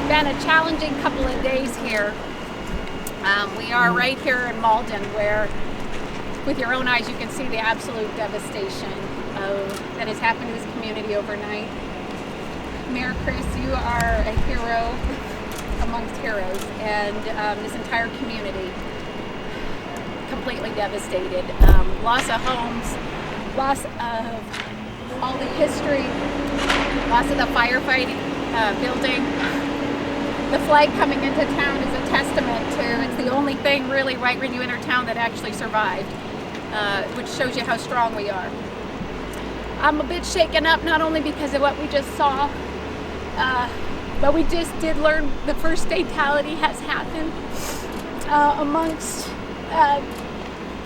been a challenging couple of days here. We are right here in Malden, where with your own eyes you can see the absolute devastation that has happened to this community overnight. Mayor Chris, you are a hero amongst heroes, and this entire community completely devastated. Loss of homes, loss of all the history, loss of the firefighting building. The flag coming into town is a testament to, it's the only thing really right when you enter town that actually survived, which shows you how strong we are. I'm a bit shaken up, not only because of what we just saw, but we just did learn the first fatality has happened amongst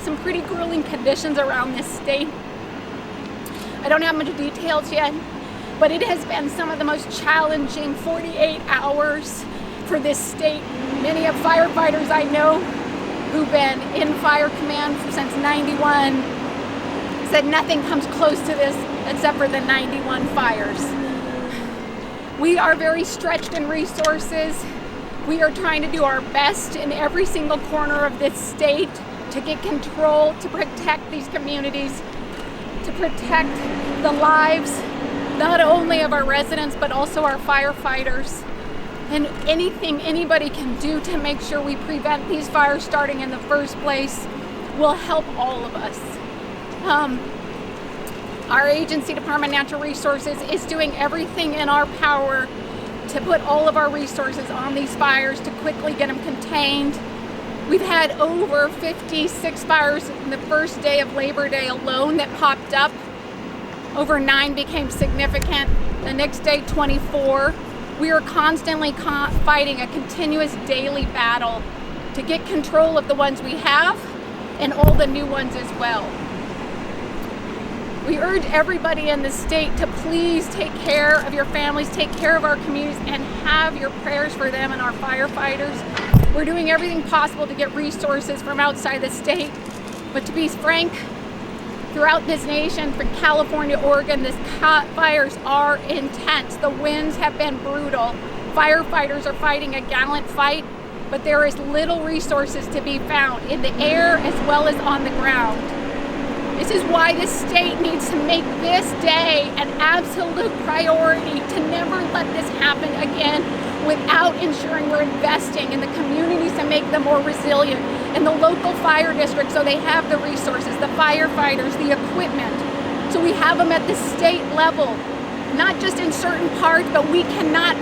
some pretty grueling conditions around this state. I don't have much details yet, but it has been some of the most challenging 48 hours for this state. Many of firefighters I know who've been in fire command since 91 said nothing comes close to this except for the 91 fires. We are very stretched in resources. We are trying to do our best in every single corner of this state to get control, to protect these communities, to protect the lives not only of our residents but also our firefighters. And anything anybody can do to make sure we prevent these fires starting in the first place will help all of us. Our agency, Department of Natural Resources, is doing everything in our power to put all of our resources on these fires to quickly get them contained. We've had over 56 fires in the first day of Labor Day alone that popped up. Over 9 became significant. The next day, 24. We are constantly fighting a continuous daily battle to get control of the ones we have and all the new ones as well. We urge everybody in the state to please take care of your families, take care of our communities, and have your prayers for them and our firefighters. We're doing everything possible to get resources from outside the state, but to be frank, throughout this nation, from California, Oregon, these fires are intense. The winds have been brutal. Firefighters are fighting a gallant fight, but there is little resources to be found in the air as well as on the ground. This is why the state needs to make this day an absolute priority to never let this happen again without ensuring we're investing in the communities to make them more resilient, in the local fire districts so they have the resources, the firefighters, the equipment. So we have them at the state level, not just in certain parts, but we cannot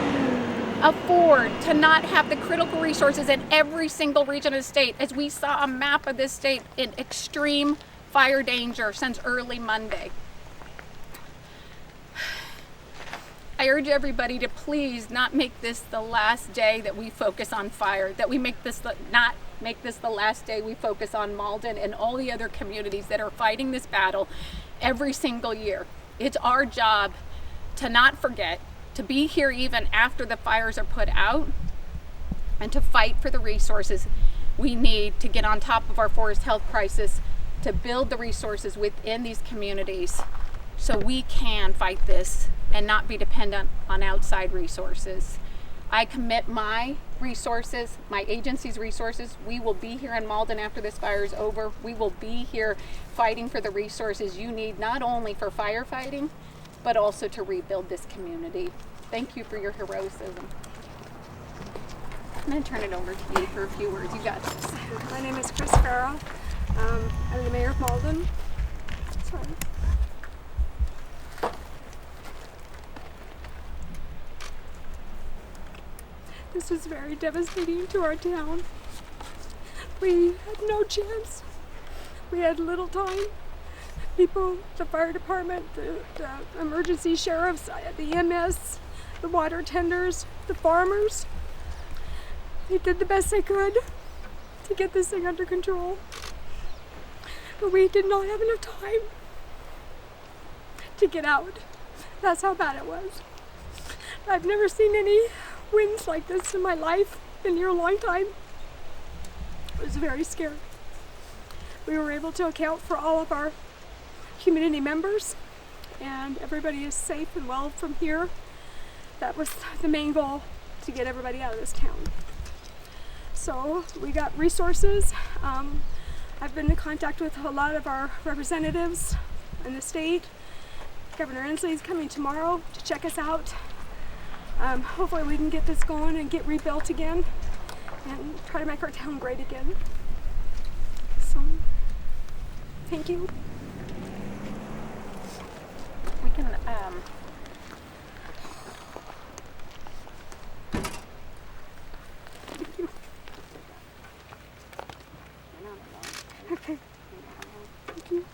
afford to not have the critical resources in every single region of the state, as we saw a map of this state in extreme fire danger since early Monday. I urge everybody to please not make this the last day that we focus on fire, that we not make this the last day we focus on Malden and all the other communities that are fighting this battle every single year. It's our job to not forget, to be here even after the fires are put out, and to fight for the resources we need to get on top of our forest health crisis, to build the resources within these communities so we can fight this and not be dependent on outside resources. I commit my resources, my agency's resources. We will be here in Malden after this fire is over. We will be here fighting for the resources you need, not only for firefighting, but also to rebuild this community. Thank you for your heroism. I'm going to turn it over to you for a few words. You got this. My name is Chris Farrell. I'm the mayor of Malden. Sorry. This was very devastating to our town. We had no chance. We had little time. People, the fire department, the emergency sheriffs, the EMS, the water tenders, the farmers, they did the best they could to get this thing under control. But we did not have enough time to get out. That's how bad it was. I've never seen any winds like this in my life, been here a long time. It was very scary. We were able to account for all of our community members, and everybody is safe and well from here. That was the main goal, to get everybody out of this town. So we got resources. I've been in contact with a lot of our representatives in the state. Governor Inslee's coming tomorrow to check us out. Hopefully we can get this going and get rebuilt again and try to make our town great again. So, thank you. We can, Thank you. Okay. Thank you.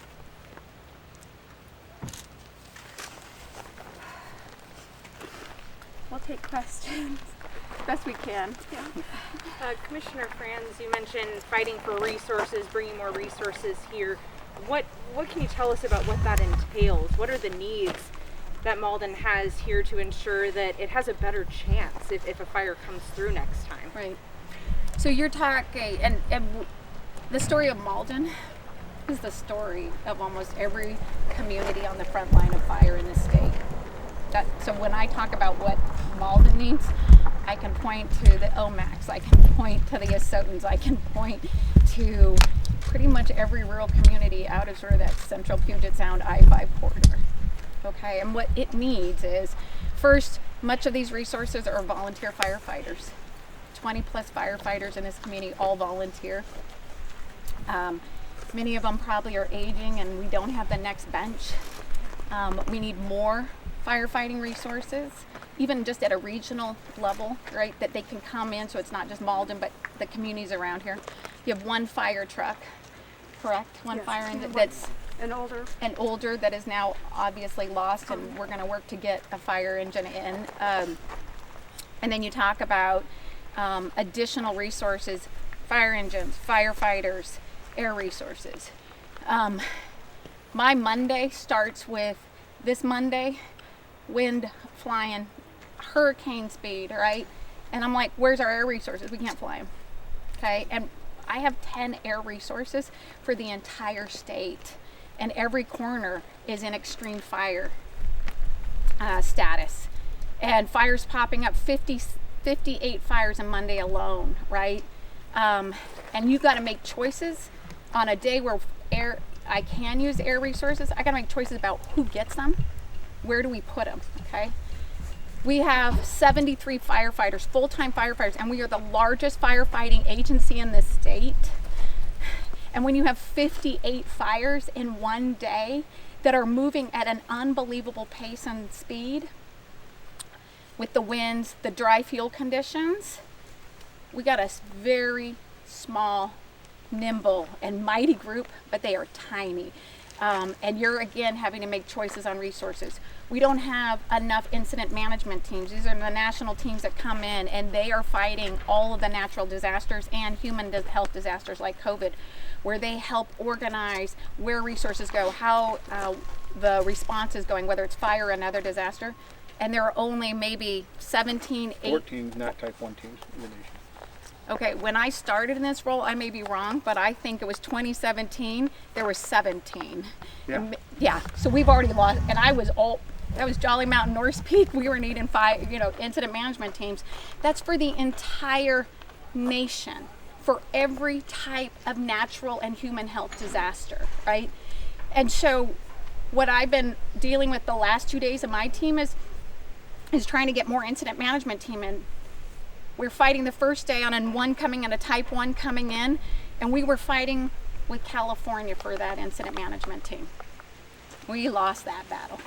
we'll take questions best we can. Yeah. Commissioner Franz, you mentioned fighting for resources, bringing more resources here. What can you tell us about what that entails? What are the needs that Malden has here to ensure that it has a better chance if a fire comes through next time? Right. So you're talking, and the story of Malden is the story of almost every community on the front line of fire in the state. So when I talk about what Malden needs, I can point to the OMACs, I can point to the Asotans, I can point to pretty much every rural community out of sort of that central Puget Sound I-5 corridor. Okay, and what it needs is, first, much of these resources are volunteer firefighters. 20 plus firefighters in this community, all volunteer. Many of them probably are aging and we don't have the next bench. We need more firefighting resources, even just at a regional level, right? That they can come in, so it's not just Malden, but the communities around here. You have one fire truck, correct? One Yes. fire engine that's And older. and older that is now obviously lost, and we're going to work to get a fire engine in. And then you talk about additional resources, fire engines, firefighters, air resources. My Monday starts with this Monday, wind flying, hurricane speed, right? And I'm like, where's our air resources? We can't fly them. Okay, and I have 10 air resources for the entire state, and every corner is in extreme fire status, and fires popping up, 58 fires in Monday alone, right? And you've got to make choices on a day where I can use air resources. I got to make choices about who gets them, where do we put them, okay? We have 73 firefighters, full-time firefighters, and we are the largest firefighting agency in the state. And when you have 58 fires in one day that are moving at an unbelievable pace and speed, with the winds, the dry fuel conditions, we got a very small, nimble, and mighty group, but they are tiny. And you're again having to make choices on resources. We don't have enough incident management teams. These are the national teams that come in and they are fighting all of the natural disasters and human health disasters like COVID, where they help organize where resources go, how the response is going, whether it's fire or another disaster. And there are only maybe 14 not type 1 teams in the nation. Okay, when I started in this role, I may be wrong, but I think it was 2017, there were 17. Yeah. Yeah, so we've already lost, and that was Jolly Mountain, North Peak, we were needing 5, incident management teams. That's for the entire nation, for every type of natural and human health disaster, right? And so what I've been dealing with the last 2 days of my team is trying to get more incident management team in. We're fighting the first day on one coming and a type 1 coming in, and we were fighting with California for that incident management team. We lost that battle.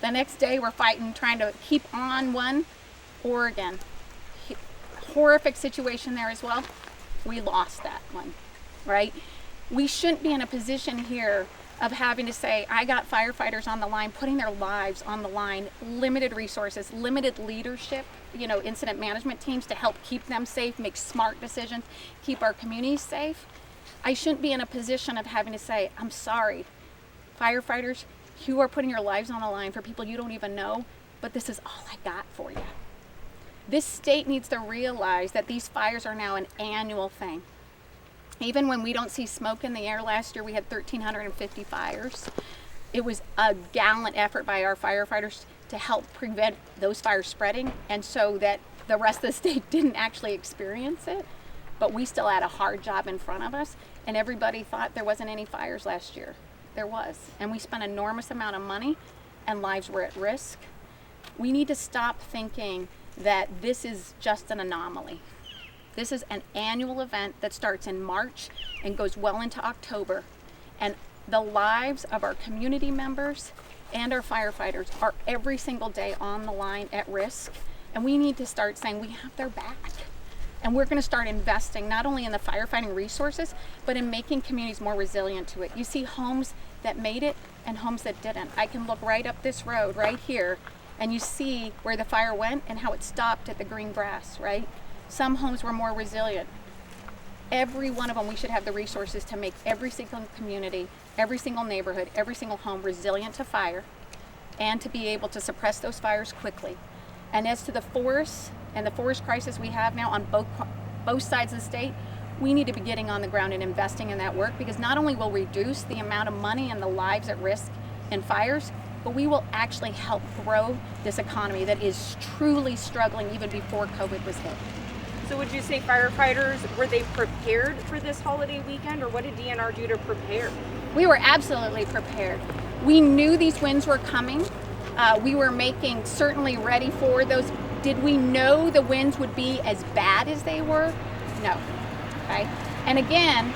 The next day we're fighting, trying to keep on one, Oregon. Horrific situation there as well. We lost that one, right? We shouldn't be in a position here of having to say, I got firefighters on the line, putting their lives on the line, limited resources, limited leadership, incident management teams to help keep them safe, make smart decisions, keep our communities safe. I shouldn't be in a position of having to say, I'm sorry, firefighters, you are putting your lives on the line for people you don't even know, but this is all I got for you. This state needs to realize that these fires are now an annual thing. Even when we don't see smoke in the air, last year we had 1,350 fires. It was a gallant effort by our firefighters to help prevent those fires spreading, and so that the rest of the state didn't actually experience it. But we still had a hard job in front of us, and everybody thought there wasn't any fires last year. There was, and we spent an enormous amount of money, and lives were at risk. We need to stop thinking that this is just an anomaly. This is an annual event that starts in March and goes well into October, and the lives of our community members and our firefighters are every single day on the line at risk, and we need to start saying we have their back. And we're going to start investing not only in the firefighting resources, but in making communities more resilient to it. You see homes that made it and homes that didn't. I can look right up this road right here, and you see where the fire went and how it stopped at the green grass, right? Some homes were more resilient. Every one of them, we should have the resources to make every single community, every single neighborhood, every single home resilient to fire, and to be able to suppress those fires quickly. And as to the forests and the forest crisis we have now on both sides of the state, we need to be getting on the ground and investing in that work, because not only will reduce the amount of money and the lives at risk in fires, but we will actually help grow this economy that is truly struggling even before COVID was hit. So would you say firefighters, were they prepared for this holiday weekend, or what did DNR do to prepare? We were absolutely prepared. We knew these winds were coming. We were making certainly ready for those. Did we know the winds would be as bad as they were? No. Okay. And again,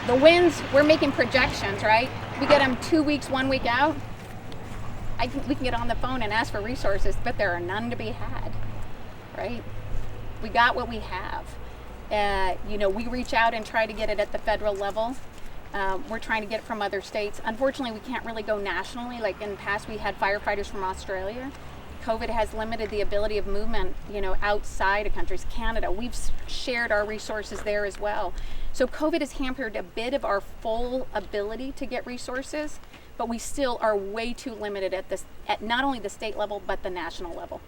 the winds, we're making projections, right? We get them 2 weeks, 1 week out. We can get on the phone and ask for resources, but there are none to be had, right? We got what we have. We reach out and try to get it at the federal level. We're trying to get it from other states. Unfortunately, we can't really go nationally. Like in the past, we had firefighters from Australia. COVID has limited the ability of movement, outside of countries. Canada, we've shared our resources there as well. So COVID has hampered a bit of our full ability to get resources, but we still are way too limited at not only the state level, but the national level.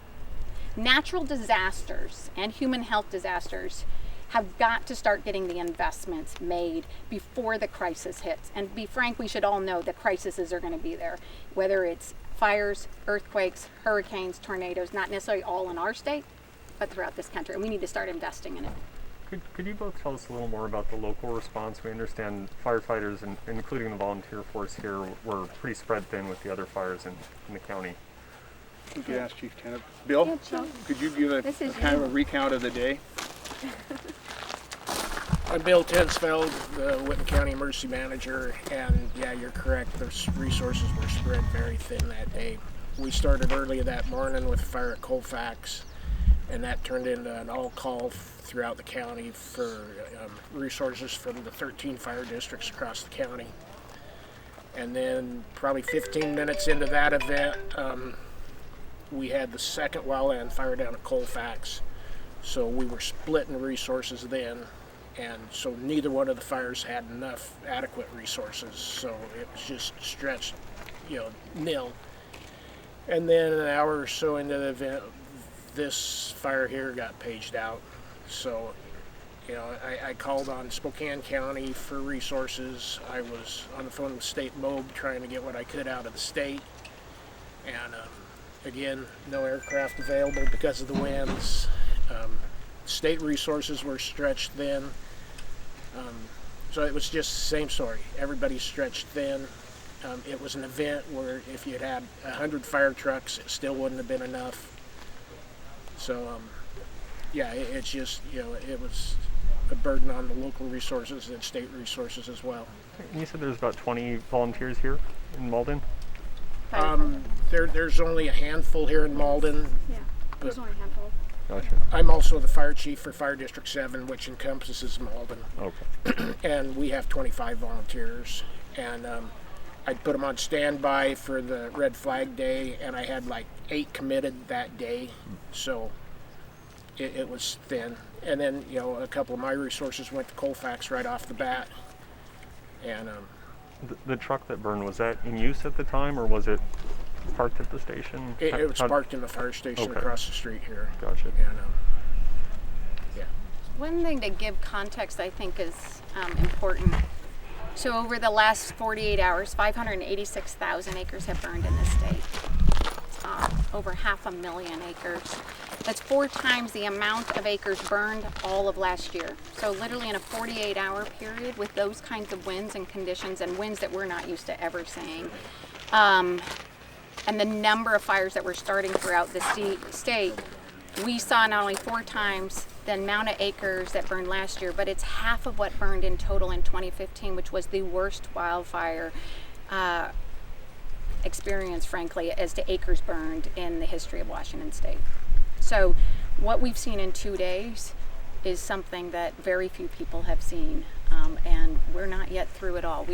Natural disasters and human health disasters have got to start getting the investments made before the crisis hits. And to be frank, we should all know that crises are going to be there, whether it's fires, earthquakes, hurricanes, tornadoes, not necessarily all in our state, but throughout this country. And we need to start investing in it. Could you both tell us a little more about the local response? We understand firefighters, including the volunteer force here, were pretty spread thin with the other fires in the county. You could ask Chief Kenneth. Bill, Yeah, Chief. could you give a kind of a recount of the day? I'm Bill Tensfeld, the Whitman County Emergency Manager, and yeah, you're correct. The resources were spread very thin that day. We started early that morning with a fire at Colfax, and that turned into an all-call throughout the county for resources from the 13 fire districts across the county. And then probably 15 minutes into that event, we had the second wildland fire down at Colfax. So we were splitting resources then, and so neither one of the fires had enough adequate resources, so it was just stretched, nil. And then an hour or so into the event, this fire here got paged out. So, I called on Spokane County for resources. I was on the phone with State Mob trying to get what I could out of the state. And again, no aircraft available because of the winds. State resources were stretched thin. So it was just the same story. Everybody's stretched thin. It was an event where if you had 100 fire trucks, it still wouldn't have been enough. So, it's just, it was a burden on the local resources and state resources as well. And you said there's about 20 volunteers here in Malden? There's only a handful here in Malden. Yeah, there's only a handful. Gotcha. I'm also the fire chief for Fire District 7, which encompasses Malden. Okay. And we have 25 volunteers. And I'd put them on standby for the Red Flag Day, and I had like 8 committed that day. So it was thin. And then, a couple of my resources went to Colfax right off the bat. And The truck that burned, was that in use at the time, or was it parked at the station? it was parked in the fire station across the street here. Gotcha. And One thing to give context, I think, is important. So over the last 48 hours, 586,000 acres have burned in this state. over 500,000 acres. That's 4 times the amount of acres burned all of last year. So literally in a 48-hour period with those kinds of winds and conditions, and winds that we're not used to ever seeing. And the number of fires that were starting throughout the state, we saw not only 4 times the amount of acres that burned last year, but it's half of what burned in total in 2015, which was the worst wildfire experience, frankly, as to acres burned in the history of Washington State. So what we've seen in 2 days is something that very few people have seen, and we're not yet through it all.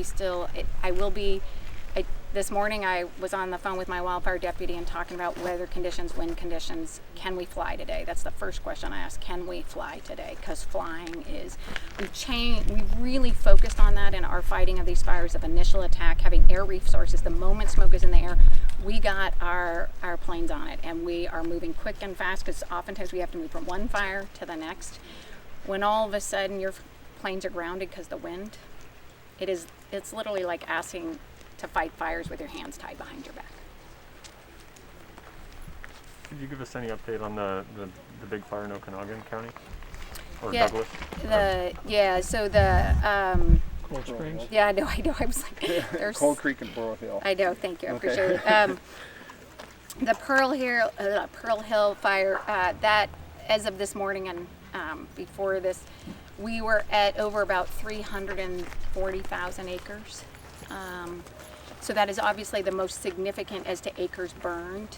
This morning I was on the phone with my wildfire deputy and talking about weather conditions, wind conditions. Can we fly today? That's the first question I asked. Can we fly today? Because flying is, we've really focused on that in our fighting of these fires, of initial attack, having air resources. The moment smoke is in the air, we got our planes on it, and we are moving quick and fast, because oftentimes we have to move from one fire to the next. When all of a sudden your planes are grounded because the wind, it's literally like asking to fight fires with your hands tied behind your back. Could you give us any update on the big fire in Okanagan County? Or Yeah, Douglas? Cold Springs. Yeah, I know. I was like, there's Cold Creek and Borough Hill. I know, thank you, I Okay. appreciate it. The Pearl Hill fire, that, as of this morning and before this, we were at over about 340,000 acres. So that is obviously the most significant as to acres burned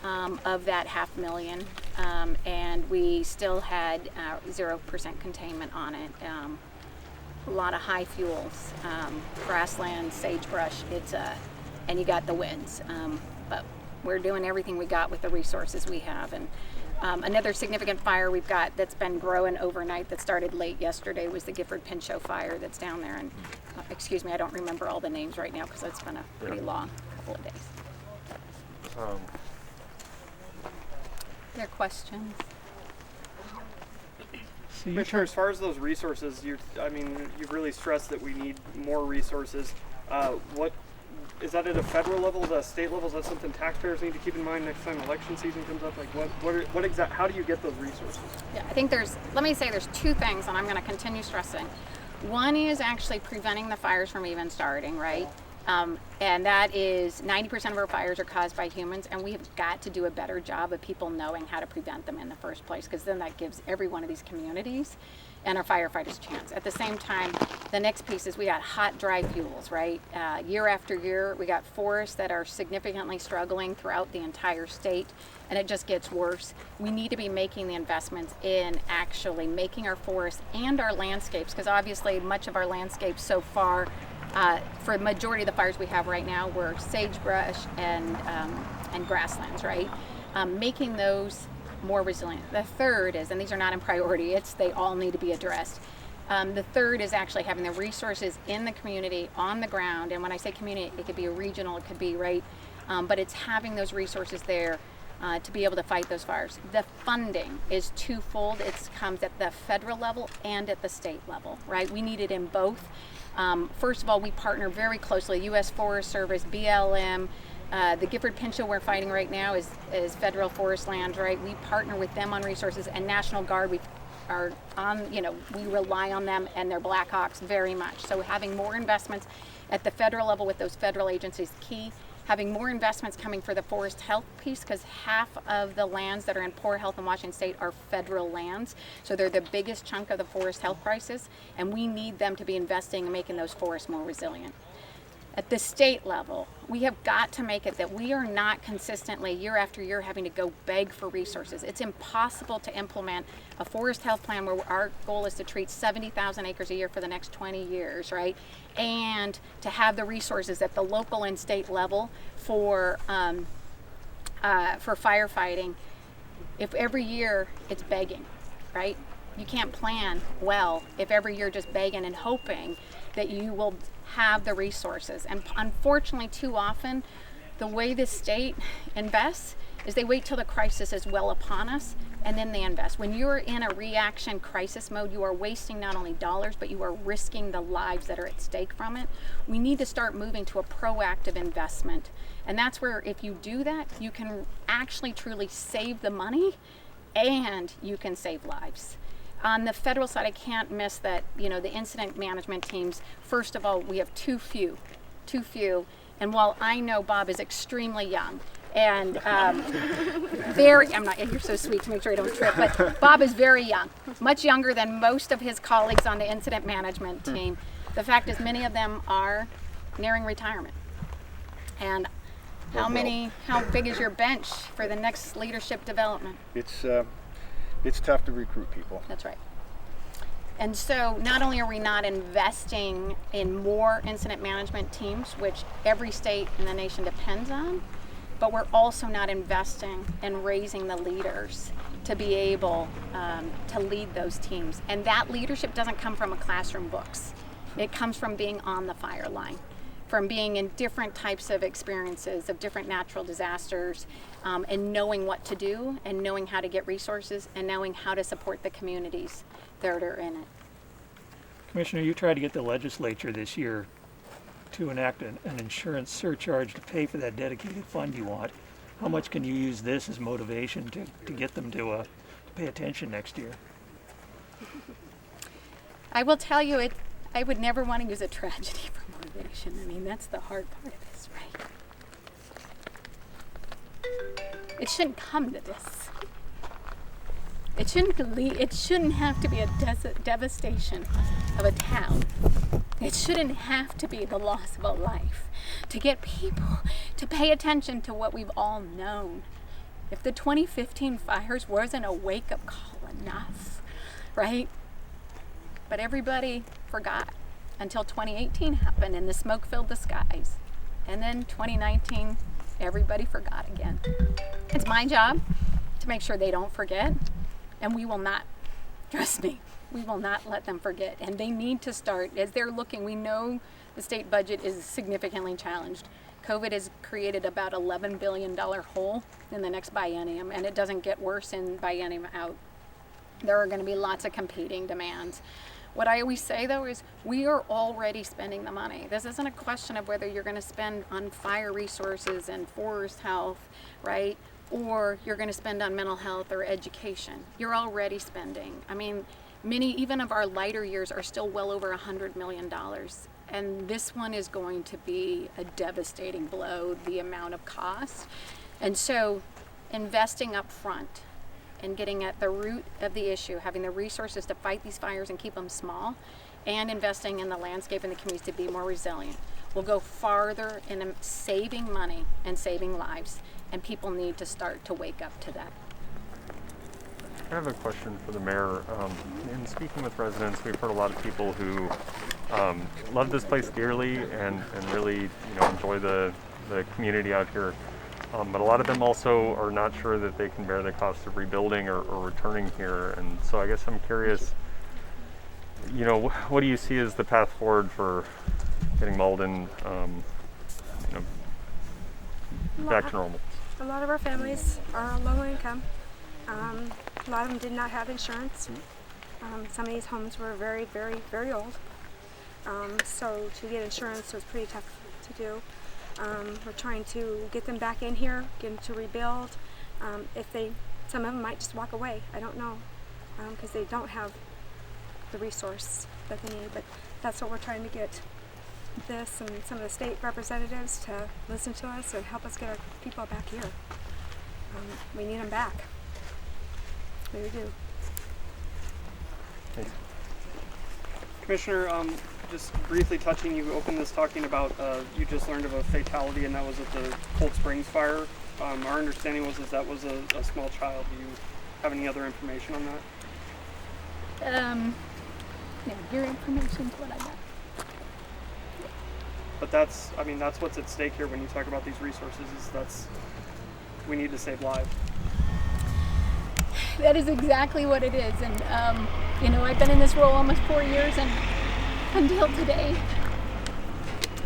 of that 500,000, and we still had 0% containment on it. A lot of high fuels, grassland, sagebrush, and you got the winds. But we're doing everything we got with the resources we have. And another significant fire we've got that's been growing overnight that started late yesterday was the Gifford-Pinchot fire that's down there. And excuse me, I don't remember all the names right now because it's been a pretty long couple of days. There questions? Commissioner, as far as those resources, you've really stressed that we need more resources. What is that at a federal level, is that a state level? Is that something taxpayers need to keep in mind next time election season comes up? Like, how do you get those resources? Yeah, I think there's 2 things, and I'm going to continue stressing. One is actually preventing the fires from even starting, right? And that is 90% of our fires are caused by humans, and we have got to do a better job of people knowing how to prevent them in the first place, because then that gives every one of these communities and our firefighters a chance. At the same time, the next piece is we got hot, dry fuels, right? Year after year, we got forests that are significantly struggling throughout the entire state, and it just gets worse. We need to be making the investments in actually making our forests and our landscapes, because obviously much of our landscapes so far, for the majority of the fires we have right now, were sagebrush and grasslands, right? Making those more resilient. The third is, and these are not in priority, they all need to be addressed. The third is actually having the resources in the community, on the ground, and when I say community, it could be a regional, it could be, right? But it's having those resources there to be able to fight those fires. The funding is twofold. It comes at the federal level and at the state level, right? We need it in both. First of all, we partner very closely, U.S. Forest Service, BLM, the Gifford-Pinchot we're fighting right now is federal forest land, right? We partner with them on resources, and National Guard, we rely on them and their Blackhawks very much. So having more investments at the federal level with those federal agencies key. Having more investments coming for the forest health piece, because half of the lands that are in poor health in Washington State are federal lands. So they're the biggest chunk of the forest health crisis, and we need them to be investing in making those forests more resilient. At the state level, we have got to make it that we are not consistently, year after year, having to go beg for resources. It's impossible to implement a forest health plan where our goal is to treat 70,000 acres a year for the next 20 years, right? And to have the resources at the local and state level for firefighting, if every year it's begging, right? You can't plan well if every year just begging and hoping that you will have the resources. And unfortunately, too often, the way the state invests is they wait till the crisis is well upon us and then they invest. When you're in a reaction crisis mode, you are wasting not only dollars, but you are risking the lives that are at stake from it. We need to start moving to a proactive investment. And that's where, if you do that, you can actually truly save the money and you can save lives. On the federal side, I can't miss that, the incident management teams, first of all, we have too few. And while I know Bob is extremely young, and you're so sweet to make sure I don't trip, but Bob is very young, much younger than most of his colleagues on the incident management team. The fact is, many of them are nearing retirement. And how big is your bench for the next leadership development? It's tough to recruit people. That's right. And so not only are we not investing in more incident management teams, which every state in the nation depends on, but we're also not investing in raising the leaders to be able to lead those teams. And that leadership doesn't come from a classroom books. It comes from being on the fire line, from being in different types of experiences of different natural disasters, and knowing what to do and knowing how to get resources and knowing how to support the communities that are in it. Commissioner, you tried to get the legislature this year to enact an insurance surcharge to pay for that dedicated fund you want. How much can you use this as motivation to get them to pay attention next year? I will tell you, I would never want to use a tragedy for motivation. I mean, that's the hard part of this, right? It shouldn't come to this. It shouldn't have to be a devastation of a town. It shouldn't have to be the loss of a life to get people to pay attention to what we've all known. If the 2015 fires wasn't a wake-up call enough, right? But everybody forgot until 2018 happened and the smoke filled the skies. And then 2019, everybody forgot again. It's my job to make sure they don't forget, and we will not, trust me, we will not let them forget. And they need to start, as they're looking, we know the state budget is significantly challenged. COVID has created about $11 billion hole in the next biennium, and it doesn't get worse in biennium out. There are going to be lots of competing demands. What I always say, though, is we are already spending the money. This isn't a question of whether you're going to spend on fire resources and forest health, right? Or you're going to spend on mental health or education. You're already spending. I mean, many, even of our lighter years, are still well over $100 million. And this one is going to be a devastating blow, the amount of cost. And so investing up front and getting at the root of the issue, having the resources to fight these fires and keep them small, and investing in the landscape and the communities to be more resilient will go farther in saving money and saving lives. And people need to start to wake up to that. I have a question for the mayor. In speaking with residents, we've heard a lot of people who love this place dearly and really enjoy the community out here. But a lot of them also are not sure that they can bear the cost of rebuilding or returning here. And so I guess I'm curious, what do you see as the path forward for getting Malden back to normal? A lot of our families are low income. A lot of them did not have insurance. Some of these homes were very, very, very old. So to get insurance was pretty tough to do. We're trying to get them back in here, get them to rebuild. Some of them might just walk away. I don't know, because they don't have the resource that they need. But that's what we're trying to get this and some of the state representatives to listen to us and help us get our people back here. We need them back. We do. Thanks. Commissioner, just briefly touching, you opened this talking about you just learned of a fatality, and that was at the Cold Springs fire. Our understanding was that was a small child. Do you have any other information on that? No, your information's what I got. But that's what's at stake here when you talk about these resources, we need to save lives. That is exactly what it is. And, I've been in this role almost 4 years, and until today,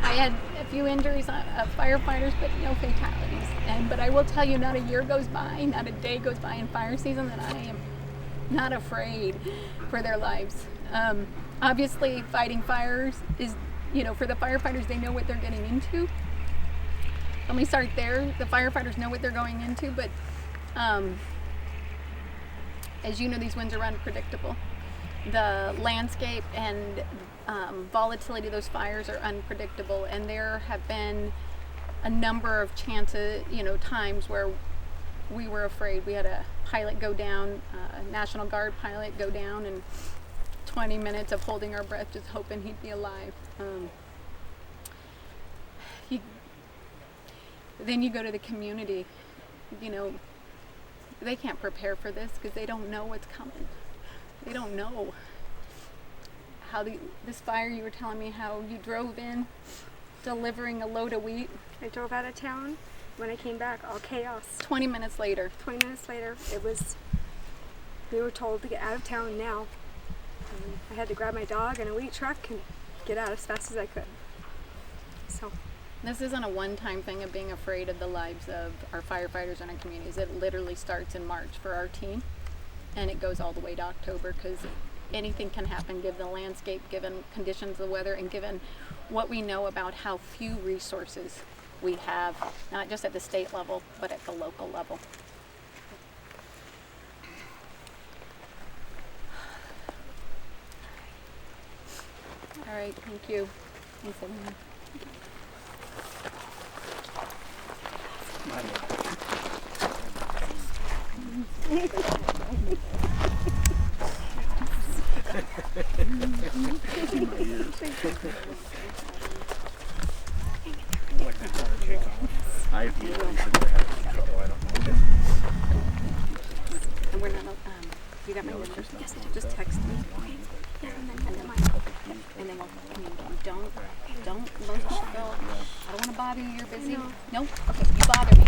I had few injuries of firefighters, but no fatalities. But I will tell you, not a year goes by, not a day goes by in fire season that I am not afraid for their lives. Obviously, fighting fires is, for the firefighters, they know what they're getting into. Let me start there. The firefighters know what they're going into, but as you know, these winds are unpredictable. The landscape and volatility of those fires are unpredictable, and there have been a number of chances, times where we were afraid. We had a pilot go down, a National Guard pilot go down, and 20 minutes of holding our breath, just hoping he'd be alive. Then you go to the community, they can't prepare for this because they don't know what's coming. They don't know how this fire, you were telling me how you drove in delivering a load of wheat. I drove out of town. When I came back, all chaos. 20 minutes later. 20 minutes later, we were told to get out of town now. I had to grab my dog and a wheat truck and get out as fast as I could. So this isn't a one-time thing of being afraid of the lives of our firefighters in our communities. It literally starts in March for our team, and it goes all the way to October, because anything can happen given the landscape, given conditions of the weather, and given what we know about how few resources we have, not just at the state level, but at the local level. All right, thank you. Thanks, everyone. And we're not, you got my number? Yes, just text me. Yeah, and then mine. And then don't, most people go, I don't want to bother you, you're busy. No? Okay, you bother me.